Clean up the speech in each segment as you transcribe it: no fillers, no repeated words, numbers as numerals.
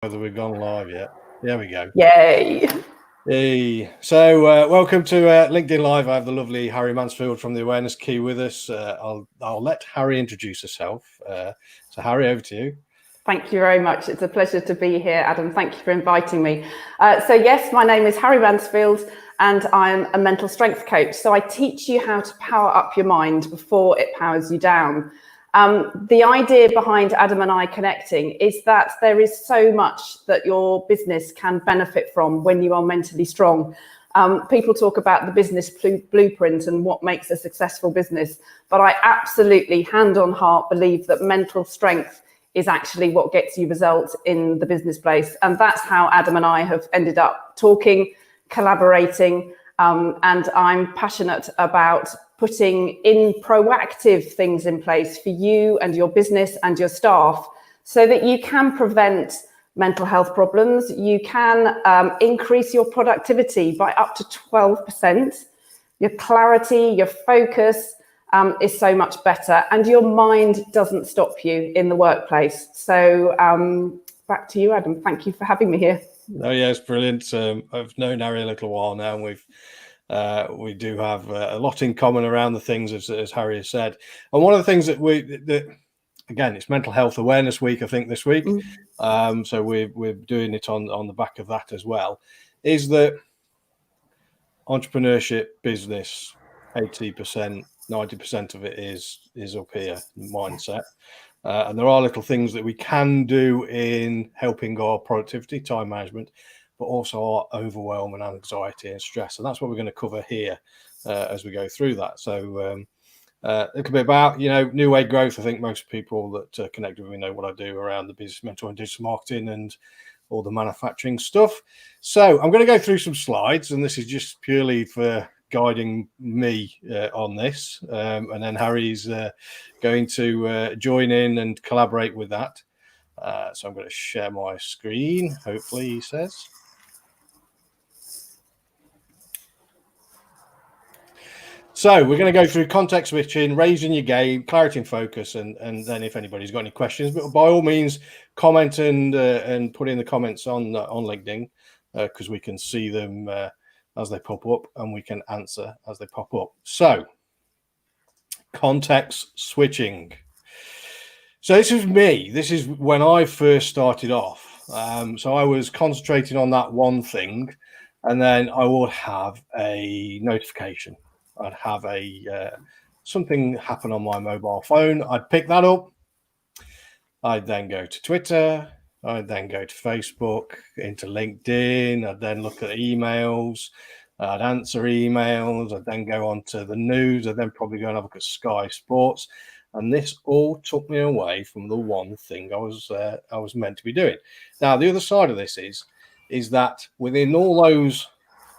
Whether we've gone live yet. There we go. Yay. Hey. So welcome to LinkedIn Live. I have the lovely Harry Mansfield from the Awareness Key with us. I'll let Harry introduce herself. So Harry, over to you. Thank you very much. It's a pleasure to be here, Adam. Thank you for inviting me. So yes, my name is Harry Mansfield and I'm a mental strength coach. So I teach you how to power up your mind before it powers you down. The idea behind Adam and I connecting is that there is so much that your business can benefit from when you are mentally strong. People talk about the business blueprint and what makes a successful business, but I absolutely, hand on heart, believe that mental strength is actually what gets you results in the business place. And that's how Adam and I have ended up talking, collaborating, and I'm passionate about putting in proactive things in place for you and your business and your staff so that you can prevent mental health problems. You can increase your productivity by up to 12%. Your clarity, your focus is so much better, and your mind doesn't stop you in the workplace. So back to you, Adam. Thank you for having me here. Oh, yeah, it's brilliant. I've known Harry a little while now, and we do have a lot in common around the things, as Harry has said. And one of the things that again, it's Mental Health Awareness Week, I think, this week. So we're doing it on the back of that as well, is that entrepreneurship, business, 80%, 90% of it is up here, mindset. And there are little things that we can do in helping our productivity, time management, but also our overwhelm and anxiety and stress. And that's what we're going to cover here as we go through that. So a little bit about, new way growth. I think most people that connect with me know what I do around the business mentor and digital marketing and all the manufacturing stuff. So I'm going to go through some slides, and this is just purely for guiding me on this. And then Harry's going to join in and collaborate with that. So I'm going to share my screen, hopefully, he says. So we're going to go through context switching, raising your game, clarity and focus, and then if anybody's got any questions, but by all means, comment and put in the comments on LinkedIn because we can see them as they pop up, and we can answer as they pop up. So context switching. So this is me. This is when I first started off. So I was concentrating on that one thing, and then I would have a notification. I'd have something happen on my mobile phone. I'd pick that up. I'd then go to Twitter. I'd then go to Facebook, into LinkedIn. I'd then look at emails. I'd answer emails. I'd then go on to the news. I'd then probably go and have a look at Sky Sports. And this all took me away from the one thing I was meant to be doing. Now, the other side of this is that within all those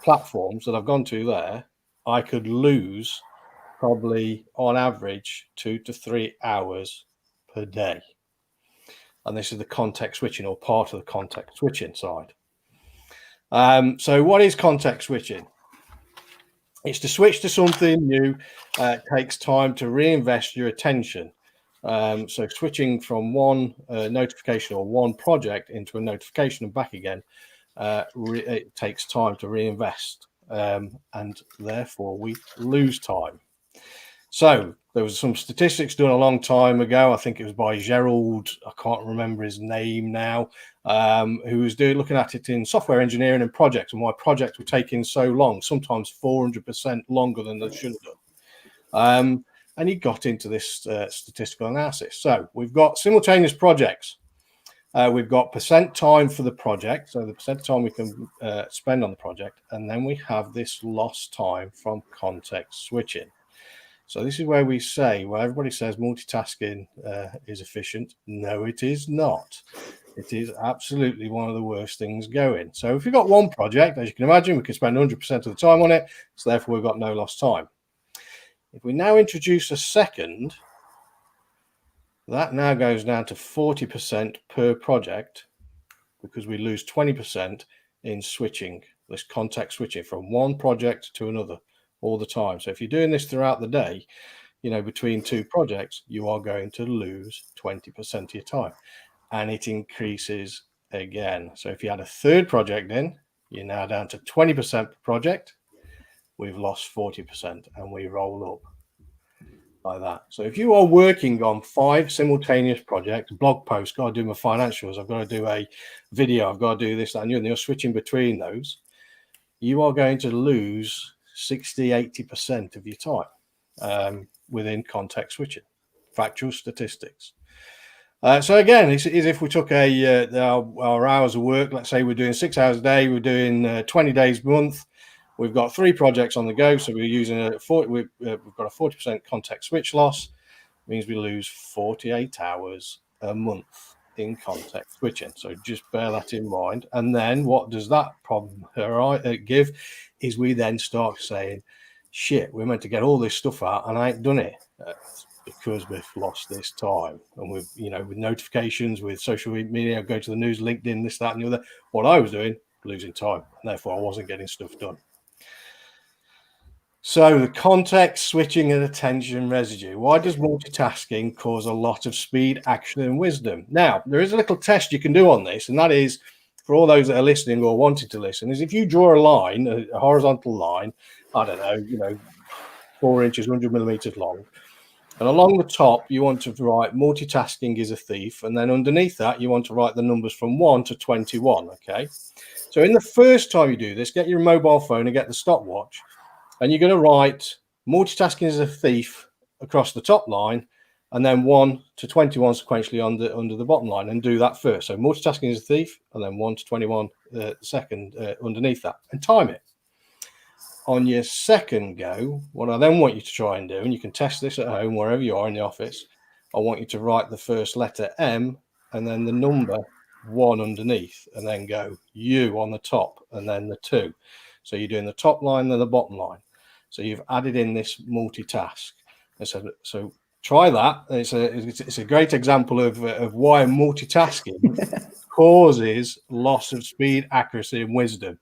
platforms that I've gone to there, I could lose probably on average 2 to 3 hours per day. And this is the context switching, or part of the context switching side. So what is context switching? It's to switch to something new. It takes time to reinvest your attention. So switching from one notification or one project into a notification and back again, it takes time to reinvest. And therefore we lose time. So there was some statistics done a long time ago. I think it was by Gerald. I can't remember his name now. Who was looking at it in software engineering and projects, and why projects were taking so long, sometimes 400% longer than they should have done. And he got into this statistical analysis. So we've got simultaneous projects. We've got percent time for the project, so the percent time we can spend on the project, and then we have this lost time from context switching. So this is where we say, well, everybody says multitasking is efficient. No, it is not. It is absolutely one of the worst things going. So if you've got one project, as you can imagine, we can spend 100% of the time on it, so therefore we've got no lost time. If we now introduce a second, that now goes down to 40% per project, because we lose 20% in switching, this context switching from one project to another all the time. So if you're doing this throughout the day, between two projects, you are going to lose 20% of your time. And it increases again. So if you had a third project in, you're now down to 20% per project. We've lost 40%, and we roll up like that. So if you are working on 5 simultaneous projects, blog posts, got to do my financials, I've got to do a video, I've got to do this, that, and you're switching between those, you are going to lose 60-80% of your time within context switching. Factual statistics. So again, it's if we took our hours of work, let's say we're doing 6 hours a day, we're doing 20 days a month, we've got 3 projects on the go, so we're using we've got a 40% context switch loss, means we lose 48 hours a month in context switching. So just bear that in mind. And then what does that problem give is we then start saying, shit, we're meant to get all this stuff out and I ain't done it. Because we've lost this time, and with notifications, with social media, go to the news, LinkedIn, this, that, and the other. What I was doing, losing time, and therefore I wasn't getting stuff done. So the context switching and attention residue. Why does multitasking cause a lot of speed, action, and wisdom? Now, there is a little test you can do on this, and that is for all those that are listening or wanting to listen. Is if you draw a line, a horizontal line, I don't know, 4 inches, 100 millimeters long. And along the top, you want to write multitasking is a thief. And then underneath that, you want to write the numbers from 1 to 21. Okay. So in the first time you do this, get your mobile phone and get the stopwatch. And you're going to write multitasking is a thief across the top line. And then 1 to 21 sequentially under the bottom line, and do that first. So multitasking is a thief, and then 1 to 21 second underneath that, and time it. On your second go, what I then want you to try and do, and you can test this at home, wherever you are in the office, I want you to write the first letter M and then the number 1 underneath, and then go U on the top and then the 2. So you're doing the top line and the bottom line. So you've added in this multitask. And so try that. It's a great example of why multitasking causes loss of speed, accuracy, and wisdom.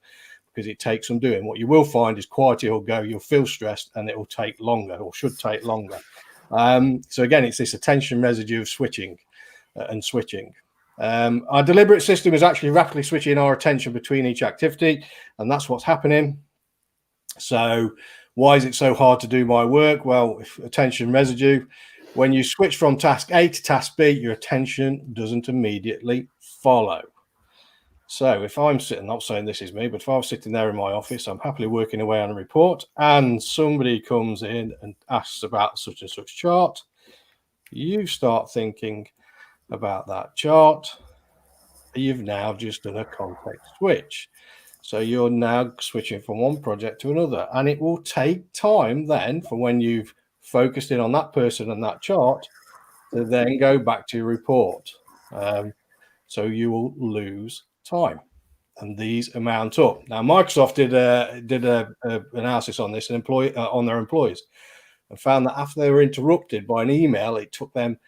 Because it takes some doing. What you will find is quality will go, you'll feel stressed, and it will take longer, or should take longer. So again, it's this attention residue of switching and switching. Our deliberate system is actually rapidly switching our attention between each activity, and that's what's happening. So why is it so hard to do my work? Well, attention residue. When you switch from task A to task B, your attention doesn't immediately follow. So if I'm sitting, not saying this is me, but if I was sitting there in my office, I'm happily working away on a report, and somebody comes in and asks about such and such chart, you start thinking about that chart. You've now just done a context switch. So you're now switching from one project to another, and it will take time then for when you've focused in on that person and that chart to then go back to your report. So you will lose time, and these amount up. Now, Microsoft did a analysis on this and on their employees, and found that after they were interrupted by an email, it took them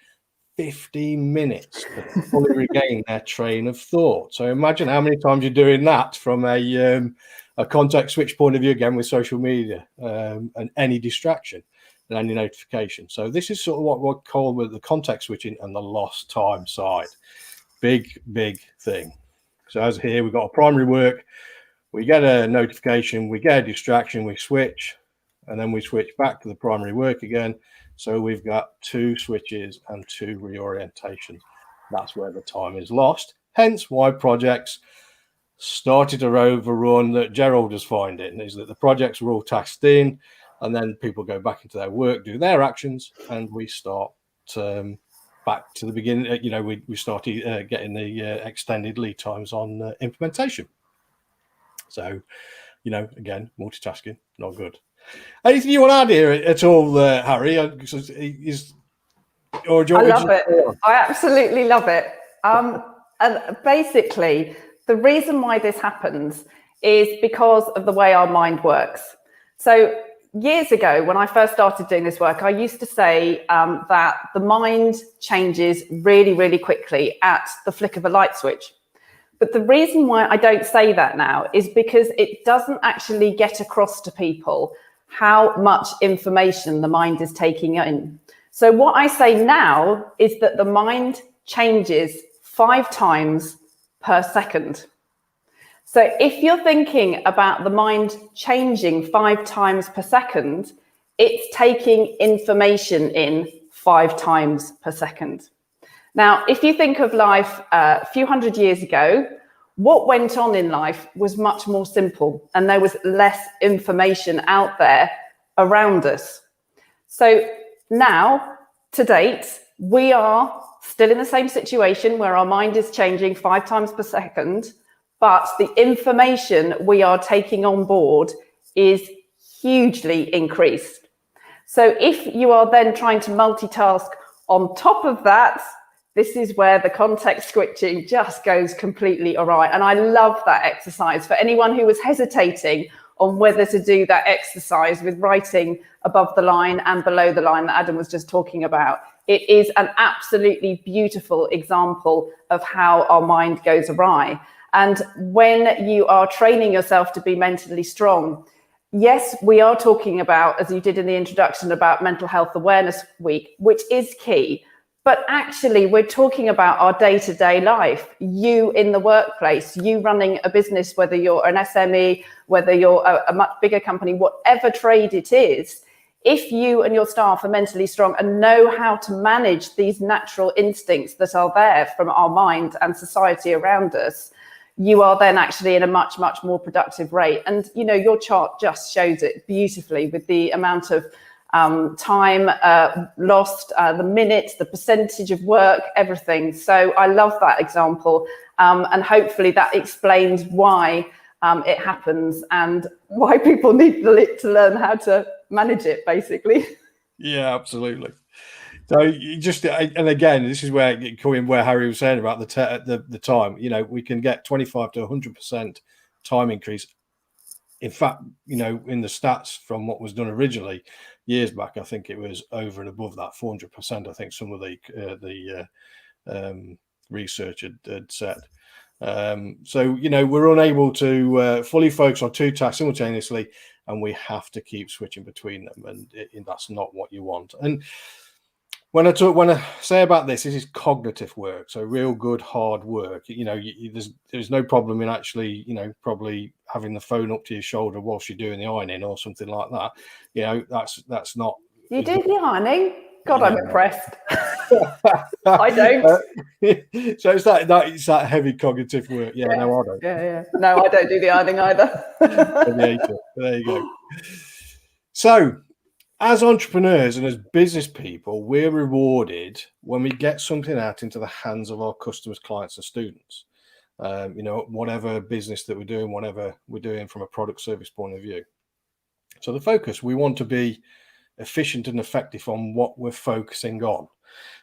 15 minutes to fully regain their train of thought. So imagine how many times you're doing that from a context switch point of view, again with social media and any distraction and any notification. So this is sort of what we call the context switching and the lost time side. Big thing. So as here, we've got a primary work, we get a notification, we get a distraction, we switch, and then we switch back to the primary work again. So we've got 2 switches and 2 reorientations. That's where the time is lost. Hence why projects started to overrun, that Gerald is finding, is that the projects were all tasked in, and then people go back into their work, do their actions, and we start back to the beginning. We started getting the extended lead times on implementation. So, again, multitasking, not good. Anything you want to add here at all, Harry? I love it. I absolutely love it. And basically, the reason why this happens is because of the way our mind works. So years ago, when I first started doing this work, I used to say that the mind changes really, really quickly at the flick of a light switch. But the reason why I don't say that now is because it doesn't actually get across to people how much information the mind is taking in. So what I say now is that the mind changes 5 times per second. So if you're thinking about the mind changing 5 times per second, it's taking information in 5 times per second. Now, if you think of life a few hundred years ago, what went on in life was much more simple, and there was less information out there around us. So now, to date, we are still in the same situation where our mind is changing 5 times per second, but the information we are taking on board is hugely increased. So if you are then trying to multitask on top of that, this is where the context switching just goes completely awry. And I love that exercise. For anyone who was hesitating on whether to do that exercise with writing above the line and below the line that Adam was just talking about, it is an absolutely beautiful example of how our mind goes awry. And when you are training yourself to be mentally strong, yes, we are talking about, as you did in the introduction, about Mental Health Awareness Week, which is key. But actually, we're talking about our day-to-day life, you in the workplace, you running a business, whether you're an SME, whether you're a much bigger company, whatever trade it is. If you and your staff are mentally strong and know how to manage these natural instincts that are there from our mind and society around us, you are then actually in a much, much more productive rate. And, you know, your chart just shows it beautifully with the amount of time lost, the minutes, the percentage of work, everything. So I love that example. And hopefully that explains why it happens and why people need to learn how to manage it, basically. Yeah, absolutely. So you just, and again, this is where Harry was saying about the time. You know, we can get 25 to 100% time increase. In fact, you know, in the stats from what was done originally years back, I think it was over and above that 400%. I think some of the research had said. So, you know, we're unable to fully focus on 2 tasks simultaneously, and we have to keep switching between them, and that's not what you want. And when I say about this is cognitive work, so real good hard work. You know, there's no problem in actually, you know, probably having the phone up to your shoulder whilst you're doing the ironing or something like that. You know, that's not. You do the ironing? God, I'm impressed. I don't. So it's that heavy cognitive work. Yeah, no, I don't. Yeah. No, I don't do the ironing either. There you go. So, as entrepreneurs and as business people, we're rewarded when we get something out into the hands of our customers, clients, and students. You know, whatever business that we're doing, whatever we're doing from a product service point of view. So the focus, we want to be efficient and effective on what we're focusing on.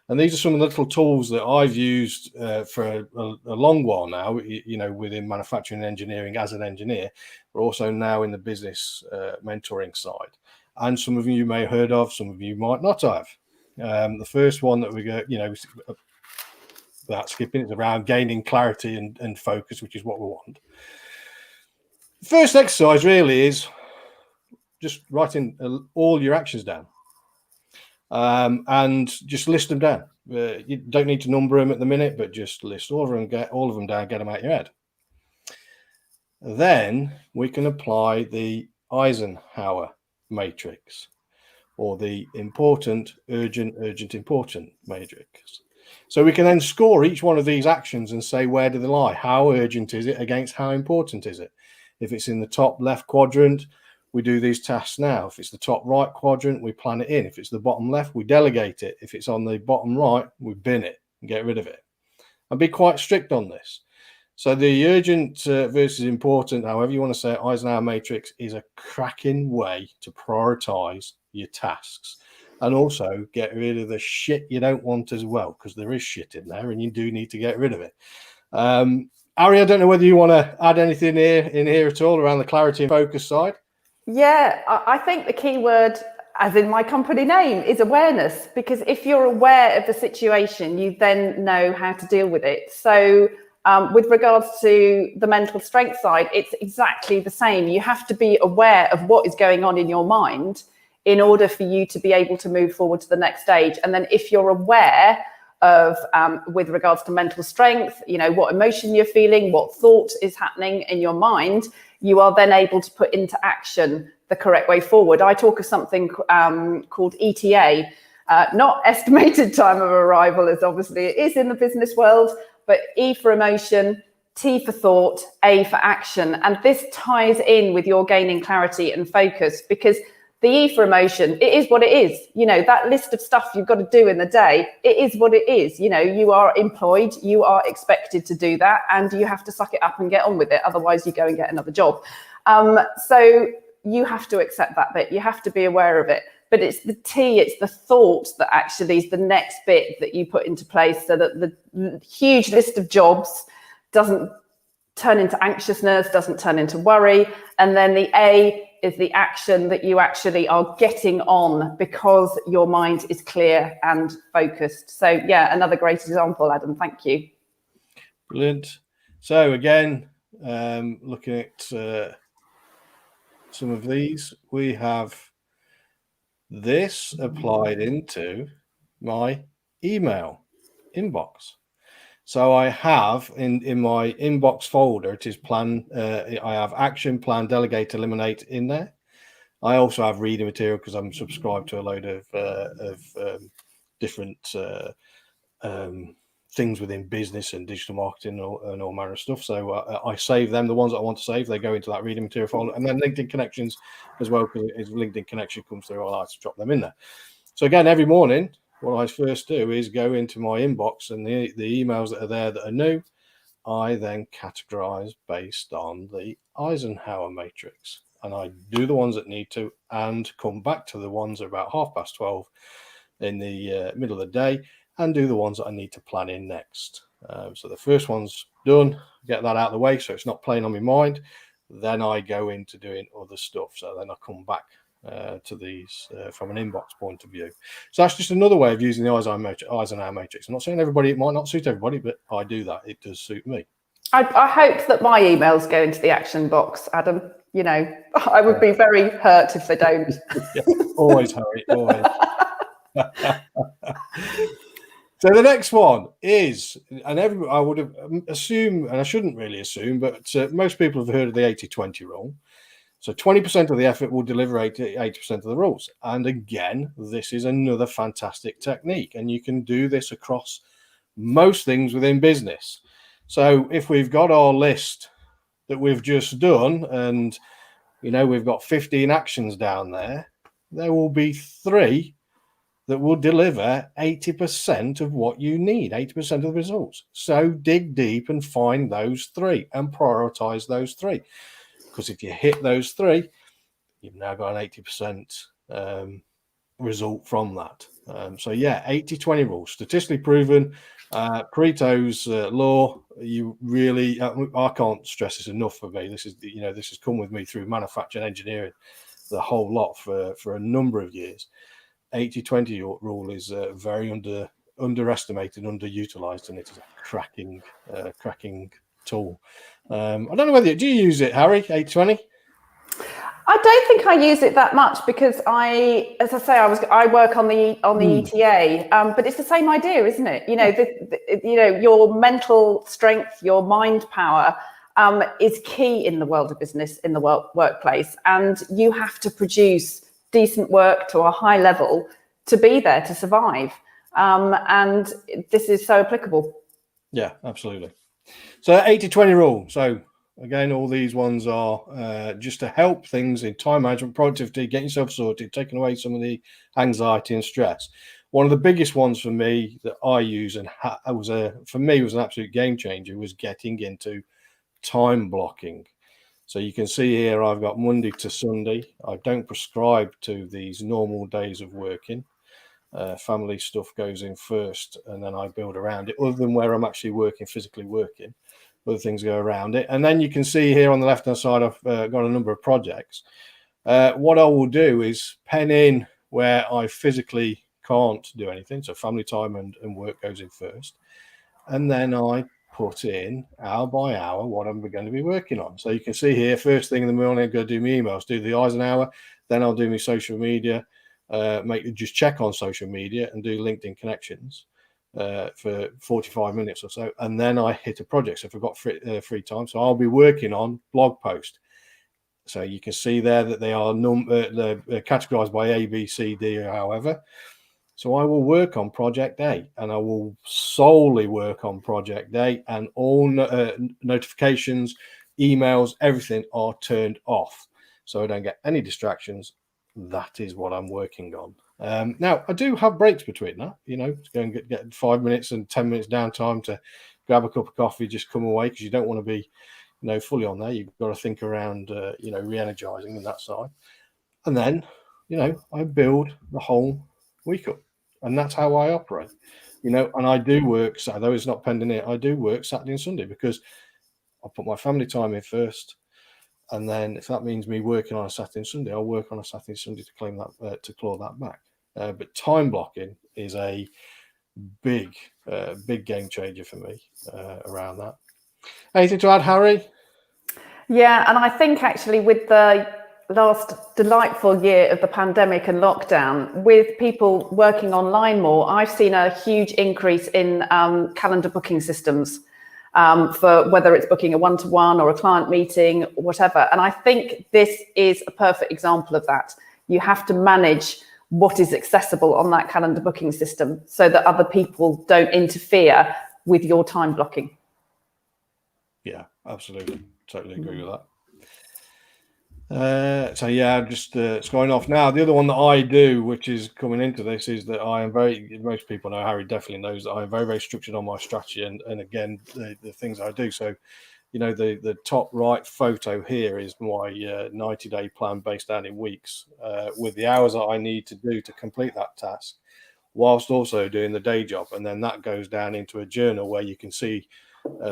And these are some of the little tools that I've used for a long while now, you know, within manufacturing and engineering as an engineer, but also now in the business mentoring side. And some of you may have heard of, some of you might not have. The first one that we go, you know, without skipping, it's around gaining clarity and focus, which is what we want. The first exercise really is just writing all your actions down. And just list them down. You don't need to number them at the minute, but just list all of them, get all of them down, get them out of your head. Then we can apply the Eisenhower matrix, or the important, urgent, important matrix. So we can then score each one of these actions and say, where do they lie? How urgent is it against how important is it? If it's in the top left quadrant, we do these tasks now. If it's the top right quadrant, we plan it in. If it's the bottom left, we delegate it. If it's on the bottom right, we bin it and get rid of it. And be quite strict on this. So the urgent versus important, however you want to say it, Eisenhower matrix is a cracking way to prioritize your tasks. And also get rid of the shit you don't want as well, because there is shit in there and you do need to get rid of it. Ari, I don't know whether you want to add anything in here at all around the clarity and focus side. Yeah, I think the key word, as in my company name, is awareness, because if you're aware of the situation, you then know how to deal with it. So with regards to the mental strength side, it's exactly the same. You have to be aware of what is going on in your mind in order for you to be able to move forward to the next stage. And then if you're aware of with regards to mental strength, what emotion you're feeling, what thought is happening in your mind, you are then able to put into action the correct way forward. I talk of something called ETA, not estimated time of arrival, as obviously it is in the business world, but E for emotion, T for thought, A for action. And this ties in with your gaining clarity and focus, because the E for emotion, it is what it is. That list of stuff you've got to do in the day, it is what it is. You are employed, you are expected to do that, and you have to suck it up and get on with it. Otherwise, you go and get another job. So you have to accept that bit. You have to be aware of it. But it's the T, it's the thought that actually is the next bit that you put into place, so that the huge list of jobs doesn't turn into anxiousness, doesn't turn into worry. And then the A is the action that you actually are getting on because your mind is clear and focused. So yeah, another great example, Adam. Thank you. Brilliant. So again, looking at some of these, we have this applied into my email inbox. So I have in my inbox folder, it is plan. I have action, plan, delegate, eliminate in there. I also have reading material because I'm subscribed to a load of different things within business and digital marketing and all manner of stuff. So I save them, the ones that I want to save, they go into that reading material folder, and then LinkedIn connections as well, because as LinkedIn connection comes through, I like to drop them in there. So again, every morning, what I first do is go into my inbox, and the emails that are there that are new, I then categorize based on the Eisenhower matrix, and I do the ones that need to and come back to the ones at about 12:30 in the middle of the day and do the ones that I need to plan in next. So the first one's done, get that out of the way so it's not playing on my mind. Then I go into doing other stuff. So then I come back to these from an inbox point of view. So that's just another way of using the Eisenhower matrix. I'm not saying it might not suit everybody, but I do that. It does suit me. I hope that my emails go into the action box, Adam. I would be very hurt if they don't. Yeah, always, Harry, always. So the next one is, and I would have assumed, and I shouldn't really assume, but most people have heard of the 80-20 rule. So 20% of the effort will deliver 80% of the rules. And again, this is another fantastic technique. And you can do this across most things within business. So if we've got our list that we've just done, and, we've got 15 actions down there, there will be 3 that will deliver 80% of what you need, 80% of the results. So dig deep and find those 3 and prioritize those 3. Because if you hit those 3, you've now got an 80% result from that. So yeah, 80-20 rule, statistically proven, Pareto's law. You really, I can't stress this enough for me. This has come with me through manufacturing engineering, the whole lot for a number of years. 80-20 rule is very underestimated, underutilized, and it is a cracking tool. I don't know whether do you use it, Harry? 80-20. I don't think I use it that much because I work on the ETA, but it's the same idea, isn't it? Your mental strength, your mind power is key in the world of business, in the workplace, and you have to produce decent work to a high level to be there to survive. And this is so applicable. Yeah, absolutely. So 80-20 rule. So again, all these ones are just to help things in time management, productivity, getting yourself sorted, taking away some of the anxiety and stress. One of the biggest ones for me that I use and was an absolute game changer was getting into time blocking. So you can see here, I've got Monday to Sunday. I don't prescribe to these normal days of working. Family stuff goes in first, and then I build around it. Other than where I'm actually physically working, other things go around it. And then you can see here on the left-hand side, I've got a number of projects. What I will do is pen in where I physically can't do anything. So family time and work goes in first. And then I put in hour by hour what I'm going to be working on. So you can see here, first thing in the morning, I'm going to do my emails, do the Eisenhower, then I'll do my social media, just check on social media and do LinkedIn connections. for 45 minutes or so, and then I hit a project. So if I've got free time, so I'll be working on blog post. So you can see there that they are they're categorized by A, B, C, D, or however. So I will work on project A, and I will solely work on project A, and all notifications, emails, everything are turned off, so I don't get any distractions. That is what I'm working on. Now, I do have breaks between that, to go and get 5 minutes and 10 minutes downtime to grab a cup of coffee, just come away, because you don't want to be, fully on there. You've got to think around, re-energizing and that side. And then, I build the whole week up. And that's how I operate, and I do work, though it's not pending it, I do work Saturday and Sunday, because I'll put my family time in first. And then if that means me working on a Saturday and Sunday, I'll work on a Saturday and Sunday to claim that, to claw that back. But time blocking is a big game changer for me around that. Anything to add, Harry? Yeah, and I think actually with the last delightful year of the pandemic and lockdown, with people working online more, I've seen a huge increase in calendar booking systems for whether it's booking a one-to-one or a client meeting, whatever. And I think this is a perfect example of that. You have to manage what is accessible on that calendar booking system so that other people don't interfere with your time blocking. Yeah, absolutely. Totally agree with that. So yeah, just it's going off now. The other one that I do, which is coming into this, is that I am most people know, Harry definitely knows, that I am very, very structured on my strategy and again, the things I do. So, the top right photo here is my 90-day plan based down in weeks, with the hours that I need to do to complete that task, whilst also doing the day job. And then that goes down into a journal where you can see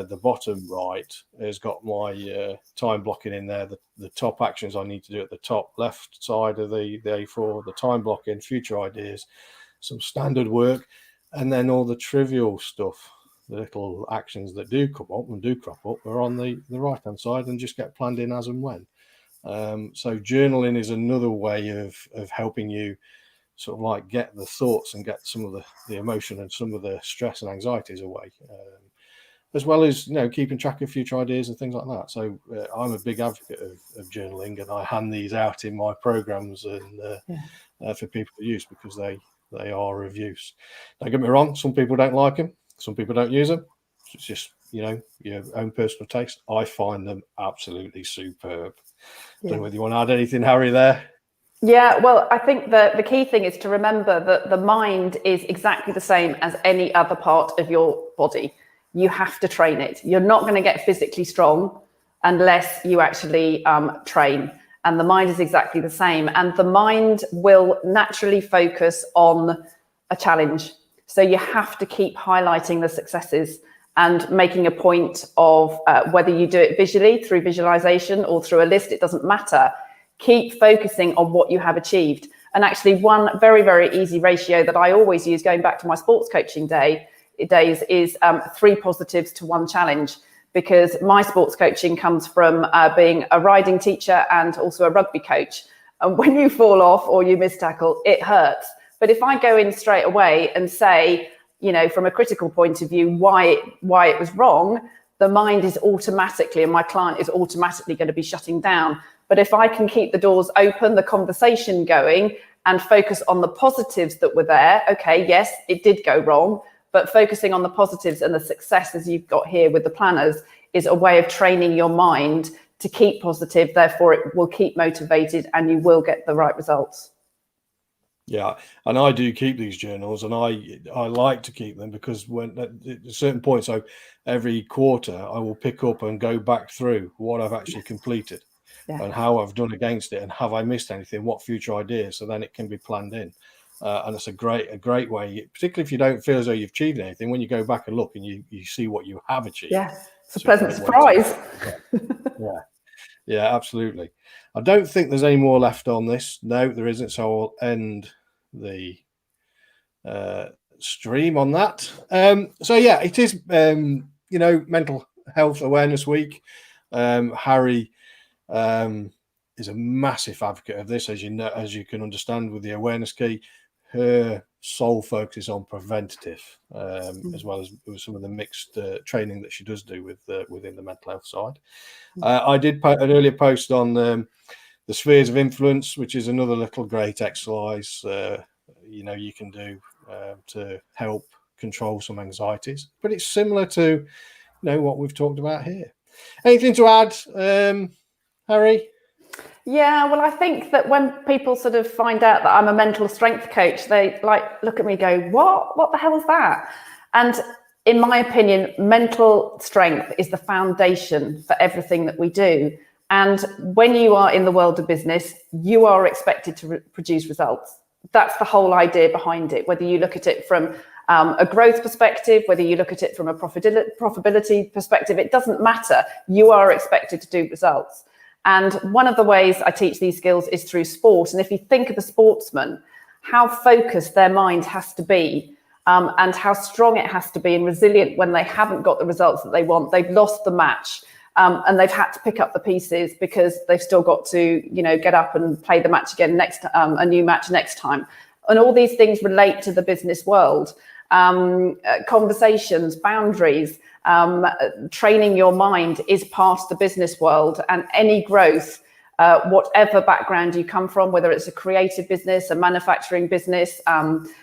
the bottom right has got my time blocking in there, the top actions I need to do at the top left side of the A4, the time blocking, future ideas, some standard work, and then all the trivial stuff, the little actions that do come up and do crop up are on the right hand side and just get planned in as and when. So journaling is another way of helping you sort of like get the thoughts and get some of the emotion and some of the stress and anxieties away, as well as keeping track of future ideas and things like that. So I'm a big advocate of journaling, and I hand these out in my programs and for people to use, because they are of use. Don't get me wrong, some people don't like them, some people don't use them. It's just your own personal taste. I find them absolutely superb. Don't know whether you want to add anything, Harry, there. Yeah, well, I think the key thing is to remember that the mind is exactly the same as any other part of your body. You have to train it. You're not going to get physically strong unless you actually train. And the mind is exactly the same. And the mind will naturally focus on a challenge. So you have to keep highlighting the successes and making a point of whether you do it visually through visualization or through a list, it doesn't matter. Keep focusing on what you have achieved. And actually one very, very easy ratio that I always use, going back to my sports coaching days, is 3 positives to 1 challenge, because my sports coaching comes from being a riding teacher and also a rugby coach. And when you fall off or you miss tackle, it hurts. But if I go in straight away and say, from a critical point of view, why it was wrong, the mind is automatically, and my client is automatically going to be shutting down. But if I can keep the doors open, the conversation going, and focus on the positives that were there, okay, yes, it did go wrong, but focusing on the positives and the successes you've got here with the planners is a way of training your mind to keep positive. Therefore, it will keep motivated and you will get the right results. Yeah, and I do keep these journals, and I like to keep them, because when at a certain point, so every quarter, I will pick up and go back through what I've actually completed and how I've done against it, and have I missed anything, what future ideas, so then it can be planned in. And it's a great way, particularly if you don't feel as though you've achieved anything, when you go back and look and you see what you have achieved. Yeah, it's a pleasant surprise. Yeah, absolutely. I don't think there's any more left on this. No, there isn't. So I'll end the stream on that. So yeah, it is Mental Health Awareness Week. Harry is a massive advocate of this, as you know, as you can understand with the awareness key. her sole focus is on preventative, as well as some of the mixed training that she does do within the mental health side. I did put an earlier post on the spheres of influence, which is another little great exercise you can do to help control some anxieties, but it's similar to what we've talked about here. Anything to add, Harry? Yeah, well, I think that when people sort of find out that I'm a mental strength coach, they look at me and go, what the hell is that? And in my opinion, mental strength is the foundation for everything that we do. And when you are in the world of business, you are expected to produce results. That's the whole idea behind it, whether you look at it from a growth perspective, whether you look at it from a profitability perspective, it doesn't matter. You are expected to do results. And one of the ways I teach these skills is through sport. And if you think of a sportsman, how focused their mind has to be, and how strong it has to be and resilient when they haven't got the results that they want, they've lost the match, and they've had to pick up the pieces because they've still got to, get up and play the match again a new match next time. And all these things relate to the business world. Conversations, boundaries, training your mind is part of the business world, and any growth, whatever background you come from, whether it's a creative business, a manufacturing business,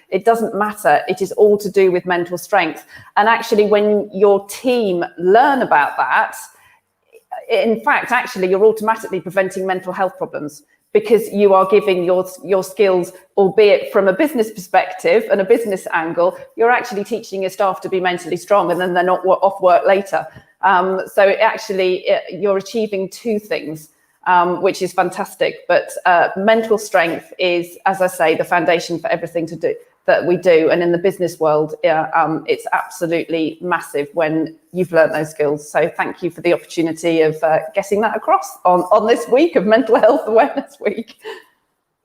it doesn't matter. It is all to do with mental strength. And actually, when your team learn about that, in fact, actually, you're automatically preventing mental health problems, because you are giving your skills, albeit from a business perspective and a business angle, you're actually teaching your staff to be mentally strong, and then they're not off work later. So you're achieving two things, which is fantastic. But mental strength is, as I say, the foundation for everything that we do. And in the business world, it's absolutely massive when you've learned those skills. So thank you for the opportunity of getting that across on this week of Mental Health Awareness Week.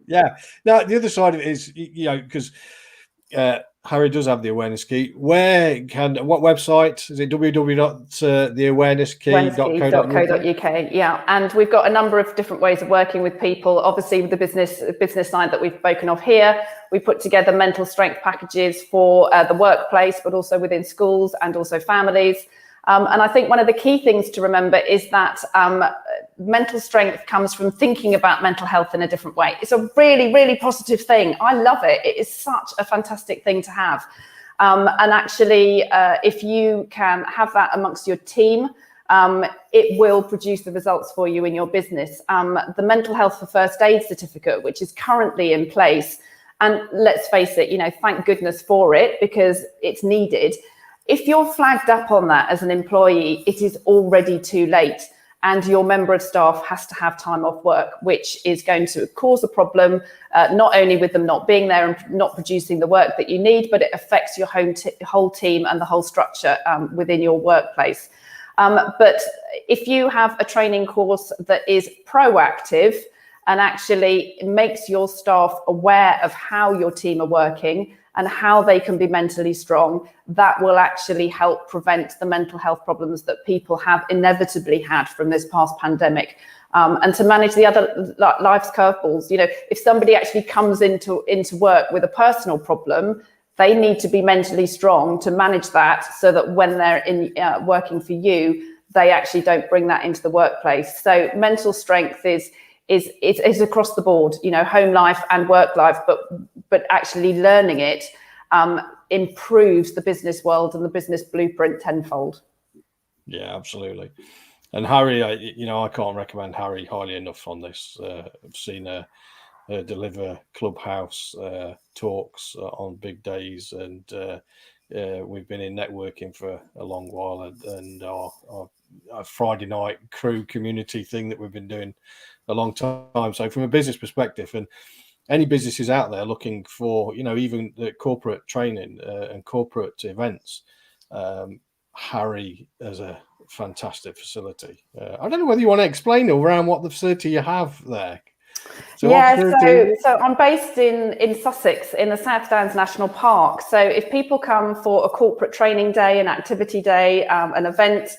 Yeah. Now, the other side of it is, because Harry does have the awareness key. What website is it? www.theawarenesskey.co.uk. Yeah, and we've got a number of different ways of working with people. Obviously, with the business side that we've spoken of here, we put together mental strength packages for the workplace, but also within schools and also families. And I think one of the key things to remember is that mental strength comes from thinking about mental health in a different way. It's a really, really positive thing. I love it. It is such a fantastic thing to have. And actually, if you can have that amongst your team, it will produce the results for you in your business. The mental health for first aid certificate, which is currently in place, and let's face it, thank goodness for it, because it's needed. If you're flagged up on that as an employee, it is already too late, and your member of staff has to have time off work, which is going to cause a problem, not only with them not being there and not producing the work that you need, but it affects your whole team and the whole structure within your workplace. But if you have a training course that is proactive and actually makes your staff aware of how your team are working and how they can be mentally strong, that will actually help prevent the mental health problems that people have inevitably had from this past pandemic. And to manage the other life's curveballs, if somebody actually comes into work with a personal problem, they need to be mentally strong to manage that, so that when they're working for you, they actually don't bring that into the workplace. So mental strength is across the board, home life and work life, but actually learning it improves the business world and the business blueprint tenfold. Yeah, absolutely. And Harry, I can't recommend Harry highly enough on this. I've seen her deliver clubhouse talks on big days, and we've been in networking for a long while, and our Friday night crew community thing that we've been doing a long time. So from a business perspective, and any businesses out there looking for, even the corporate training and corporate events, Harry has a fantastic facility. I don't know whether you want to explain around what the facility you have there. So I'm based in Sussex, in the South Downs National Park. So if people come for a corporate training day, an activity day, an event,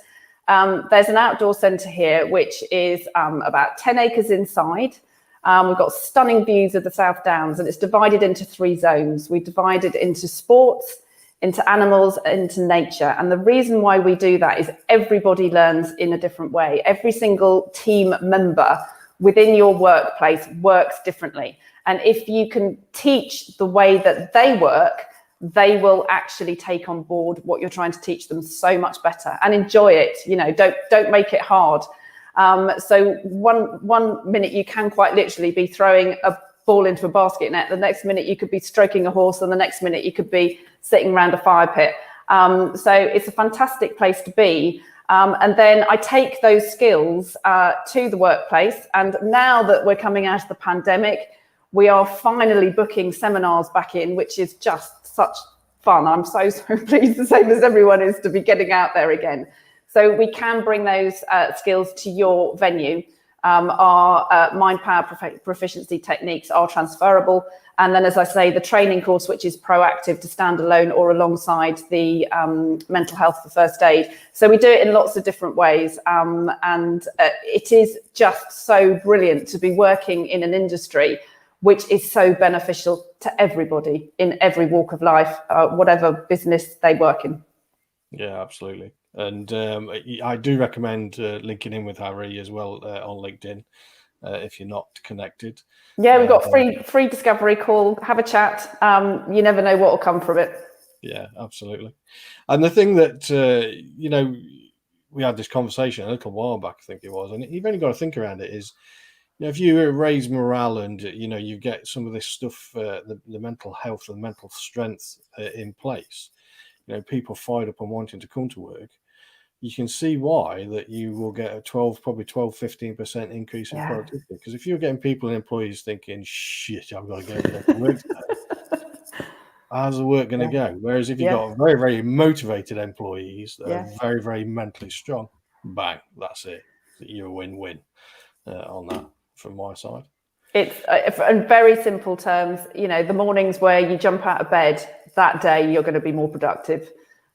there's an outdoor centre here, which is about 10 acres inside. We've got stunning views of the South Downs, and it's divided into 3 zones. We divide it into sports, into animals, into nature. And the reason why we do that is everybody learns in a different way. Every single team member within your workplace works differently. And if you can teach the way that they work, they will actually take on board what you're trying to teach them so much better and enjoy it. You know, don't make it hard. So one minute you can quite literally be throwing a ball into a basket net. The next minute you could be stroking a horse, and the next minute you could be sitting around a fire pit. So it's a fantastic place to be. And then I take those skills to the workplace. And now that we're coming out of the pandemic, we are finally booking seminars back in, which is just such fun. I'm so pleased, the same as everyone is, to be getting out there again. So we can bring those skills to your venue. Our mind power proficiency techniques are transferable. And then, as I say, the training course, which is proactive to stand alone or alongside the mental health for first aid. So we do it in lots of different ways. And it is just so brilliant to be working in an industry which is so beneficial to everybody in every walk of life, whatever business they work in. Yeah, absolutely. And I do recommend linking in with Harry as well on LinkedIn if you're not connected. Yeah, we've got free discovery call. Have a chat. You never know what will come from it. Yeah, absolutely. And the thing that, you know, we had this conversation a little while back, I think it was, and you've only got to think around it is, you know, if you raise morale and, you know, you get some of this stuff, the mental health and mental strength in place, you know, people fired up and wanting to come to work, you can see why that you will get a 15% increase in productivity. Because if you're getting people and employees thinking, shit, I've got to go to work today, how's the work going to go? Whereas if you've got very, very motivated employees that are very, very mentally strong, bang, that's it. You're a win-win on that from my side. It's in very simple terms, you know, the mornings where you jump out of bed, that day you're going to be more productive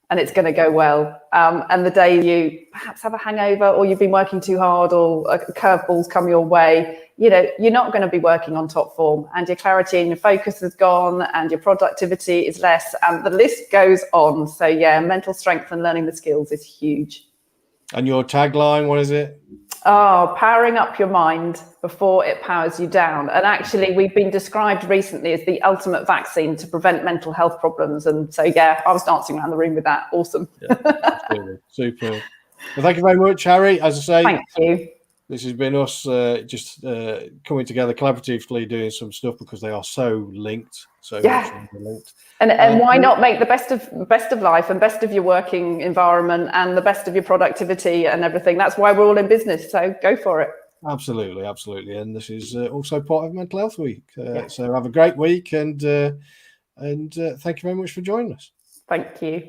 and it's going to go well. And the day you perhaps have a hangover or you've been working too hard or curveballs come your way, you know, you're not going to be working on top form, and your clarity and your focus is gone and your productivity is less, and the list goes on. So yeah, mental strength and learning the skills is huge. And your tagline, what is it? Oh, powering up your mind before it powers you down. And actually, we've been described recently as the ultimate vaccine to prevent mental health problems. And so, yeah, I was dancing around the room with that. Awesome. Yeah, absolutely. Super. Well, thank you very much, Harry. As I say, thank you. This has been us just coming together collaboratively, doing some stuff because they are so linked. So much linked. And why not make the best of life and best of your working environment and the best of your productivity and everything? That's why we're all in business. So go for it. Absolutely, absolutely. And this is also part of Mental Health Week. So have a great week, and thank you very much for joining us. Thank you.